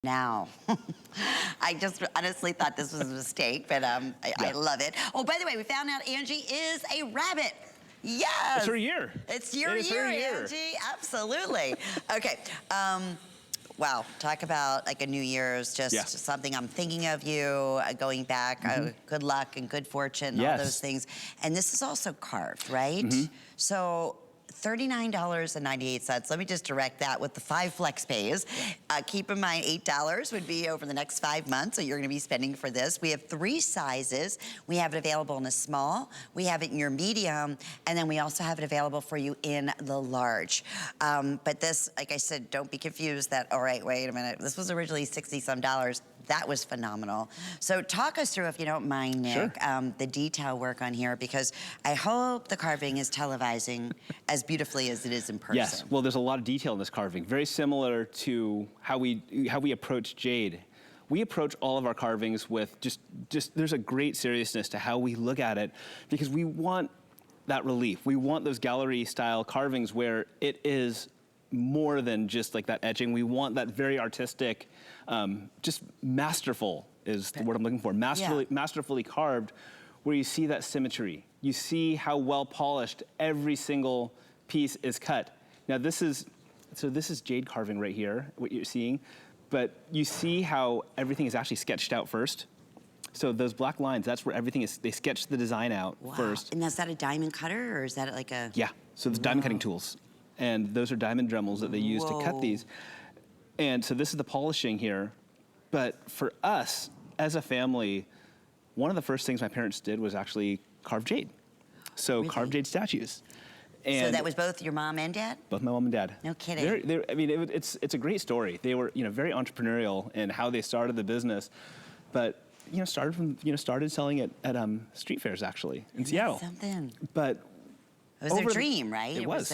Now. I just honestly thought this was a mistake, but I love it. Oh, by the way, we found out Angie is a rabbit. Yes! It's her year. It's your year, Angie. Absolutely. Okay. Wow, talk about like a New Year's, just something I'm thinking of you, going back, good luck and good fortune, all those things. And this is also carved, right? So $39.98. Let me just direct that with the 5 flex pays. Keep in mind, $8 would be over the next 5 months, so you're gonna be spending for this. We have 3 sizes. We have it available in a small, we have it in your medium, and then we also have it available for you in the large. But this, like I said, don't be confused that, all right, wait a minute, this was originally 60-some dollars. That was phenomenal. So talk us through, if you don't mind, Nick, the detail work on here, because I hope the carving is televising as beautifully as it is in person. Yes, well, there's a lot of detail in this carving, very similar to how we approach jade. We approach all of our carvings with just there's a great seriousness to how we look at it, because we want that relief. We want those gallery style carvings where it is more than just like that etching. We want that very artistic, just masterful is the word I'm looking for. Masterfully carved, where you see that symmetry. You see how well polished every single piece is cut. Now this is jade carving right here, what you're seeing, but you see how everything is actually sketched out first. So those black lines, that's where everything is, they sketch the design out first. And is that a diamond cutter, or is that like a? Yeah, so the diamond cutting tools. And those are diamond Dremels that they use to cut these. And so this is the polishing here. But for us, as a family, one of the first things my parents did was actually carve jade. So carved jade statues. And so that was both your mom and dad? Both my mom and dad. No kidding. I mean, it's a great story. They were, very entrepreneurial in how they started the business, but started selling it at street fairs actually in Seattle. Something. But it was their dream, right? It was.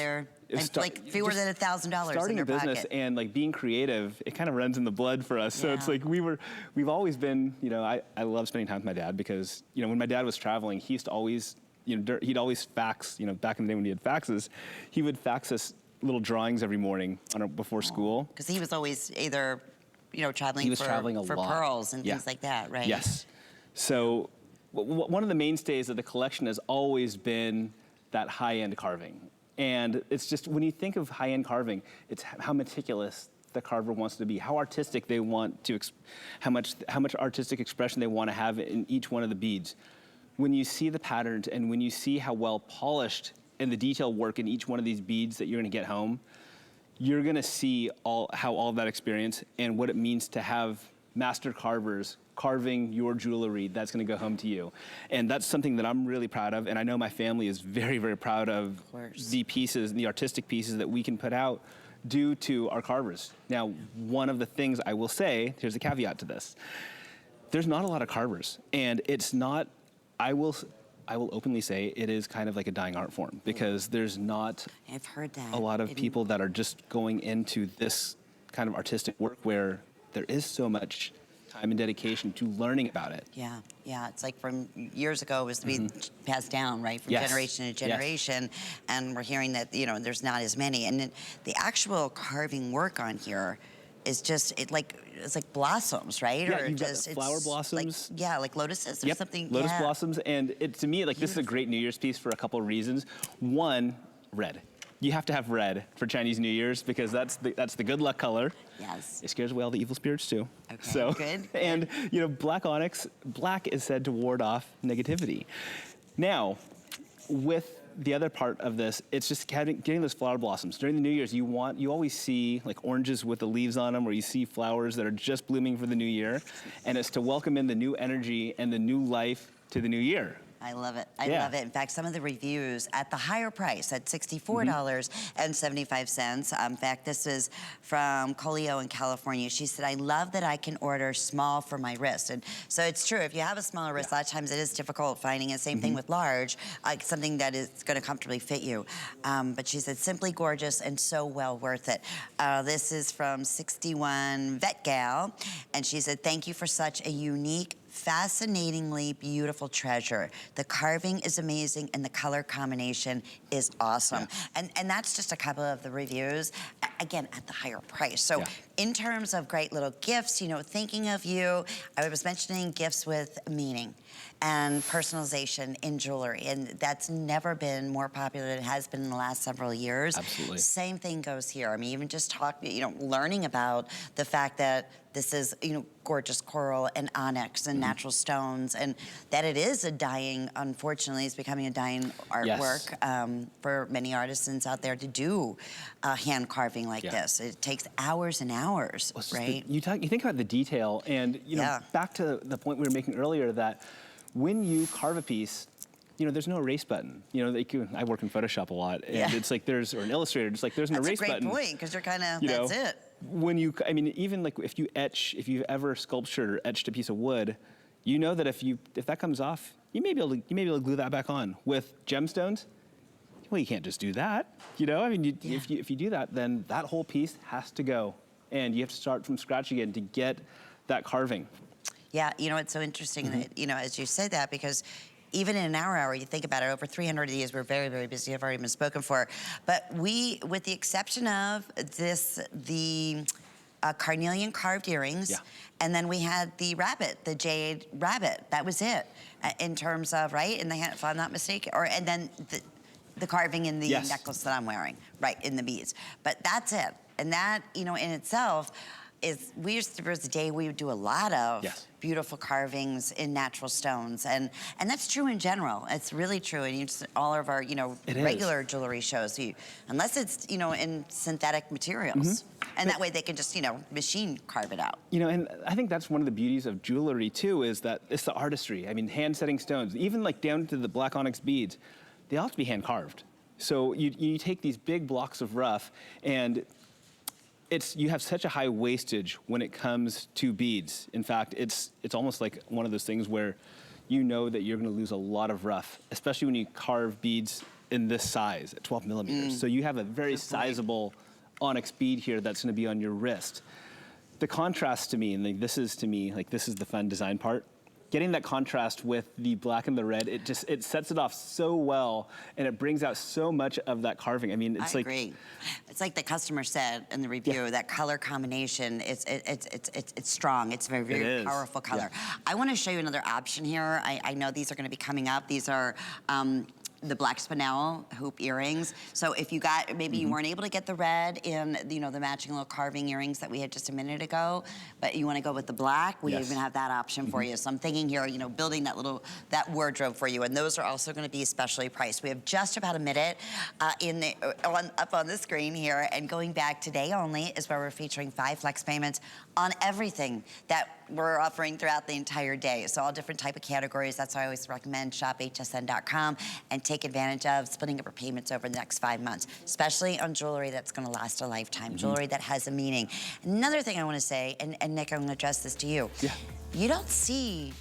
Like fewer than $1,000 in their starting a business pocket. and like being creative, it kind of runs in the blood for us. So it's like we've always been, I love spending time with my dad, because when my dad was traveling, he used to always, he'd always fax, back in the day when he had faxes, he would fax us little drawings every morning before school. Because he was always either, traveling for lot. pearls and things like that, right? Yes. So one of the mainstays of the collection has always been that high-end carving. And it's just, when you think of high-end carving, it's how meticulous the carver wants to be, how artistic they want to, how much artistic expression they want to have in each one of the beads. When you see the patterns and when you see how well polished and the detail work in each one of these beads that you're going to get home, you're going to see how all of that experience and what it means to have master carvers carving your jewelry that's going to go home to you. And that's something that I'm really proud of, and I know my family is very, very proud of the pieces, the artistic pieces that we can put out due to our carvers. Now, one of the things I will say, here's a caveat to this, there's not a lot of carvers, and it's not, I will openly say it is kind of like a dying art form, because there's not I've heard that. A lot of people that are just going into this kind of artistic work where there is so much time and dedication to learning about it. Yeah, it's like from years ago, it was to be passed down, right, from generation to generation, and we're hearing that, there's not as many. And then the actual carving work on here is just, it's like blossoms, right? Yeah, you've got flower blossoms. Like lotuses or something. Lotus blossoms, and to me, this is a great New Year's piece for a couple of reasons. One, red. You have to have red for Chinese New Year's, because that's the good luck color. Yes. It scares away all the evil spirits too. Okay, so, good. And black onyx, black is said to ward off negativity. Now, with the other part of this, it's just getting those flower blossoms. During the New Year's, you always see like oranges with the leaves on them, or you see flowers that are just blooming for the new year, and it's to welcome in the new energy and the new life to the new year. I love it. I love it. In fact, some of the reviews at the higher price, at $64.75. In fact, this is from Colio in California. She said, I love that I can order small for my wrist. And so it's true. If you have a smaller wrist, a lot of times it is difficult finding it. Same thing with large, something that is going to comfortably fit you. But she said, simply gorgeous and so well worth it. This is from 61 Vet Gal. And she said, thank you for such a unique, fascinatingly beautiful treasure. The carving is amazing and the color combination is awesome. Yeah. And that's just a couple of the reviews, again, at the higher price. So Yeah. in terms of great little gifts, you know, thinking of you, I was mentioning gifts with meaning and personalization in jewelry, and that's never been more popular than it has been in the last several years. Absolutely. Same thing goes here. I mean, even just talking, you know, learning about the fact that this is, you know, gorgeous coral and onyx and natural stones, and that it is a dying, unfortunately, it's becoming a dying artwork for many artisans out there to do hand carving like this. It takes hours and hours, right? You think about the detail, and you know, back to the point we were making earlier that when you carve a piece, you know, there's no erase button. You know, I work in Photoshop a lot, and it's like or an Illustrator, just like there's an erase button. That's a great point, because you're kind of, that's it. When you, I mean, even like if you've ever sculptured or etched a piece of wood, you know that if that comes off, you may be able to glue that back on. With gemstones, well, you can't just do that. You know, I mean, if you do that, then that whole piece has to go, and you have to start from scratch again to get that carving. Yeah, you know, it's so interesting that, you know, as you said that, because even in our hour, you think about it, over 300 of these, we're very, very busy, have already been spoken for. But we, with the exception of the carnelian carved earrings, and then we had the rabbit, the jade rabbit, that was it, in terms of, right, in the hand, if I'm not mistaken, and then the carving in the necklace that I'm wearing, right, in the beads. But that's it. And that, you know, in itself, there was a day we would do a lot of beautiful carvings in natural stones, and that's true in general. It's really true, and all of our, you know, regular jewelry shows, unless it's, you know, in synthetic materials, and that way they can just, you know, machine carve it out. You know, and I think that's one of the beauties of jewelry too, is that it's the artistry. I mean, hand setting stones, even like down to the black onyx beads, they all have to be hand carved. So you take these big blocks of rough, and you have such a high wastage when it comes to beads. In fact, it's almost like one of those things where you know that you're going to lose a lot of rough, especially when you carve beads in this size at 12 millimeters. So you have a very sizable onyx bead here that's going to be on your wrist. The contrast to me, and this is the fun design part. Getting that contrast with the black and the red, it sets it off so well, and it brings out so much of that carving. I mean, I agree. It's like the customer said in the review, that color combination, it's strong. It's a very, very powerful color. I want to show you another option here. I know these are going to be coming up. These are the black spinel hoop earrings. So if you got, maybe you weren't able to get the red in, you know, the matching little carving earrings that we had just a minute ago, but you want to go with the black, we even have that option for you. So I'm thinking here, you know, building that wardrobe for you, and those are also going to be especially priced. We have just about a minute up on the screen here, and going back today only is where we're featuring 5 flex payments on everything that we're offering throughout the entire day. So all different type of categories. That's why I always recommend shophsn.com and take advantage of splitting up your payments over the next 5 months, especially on jewelry that's going to last a lifetime, jewelry that has a meaning. Another thing I want to say, and Nick, I'm going to address this to you. You don't see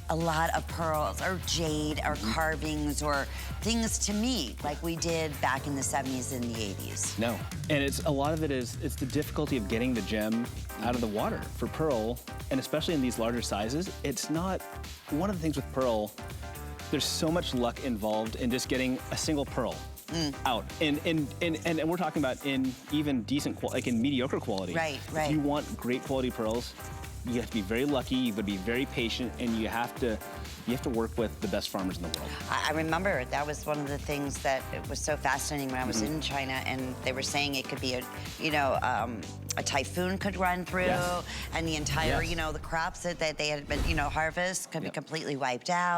a lot of pearls or jade or carvings or things to me like we did back in the 70s and the 80s. No, and it's the difficulty of getting the gem out of the water for pearl, and especially in these larger sizes. It's not, one of the things with pearl, there's so much luck involved in just getting a single pearl out, and we're talking about in even decent quality, like in mediocre quality. Right. If you want great quality pearls, you have to be very lucky, you've got to be very patient, and you have to work with the best farmers in the world. I remember that was one of the things that it was so fascinating when I was in China, and they were saying it could be a typhoon could run through, and the entire, you know, the crops that they had been, you know, harvest could be completely wiped out.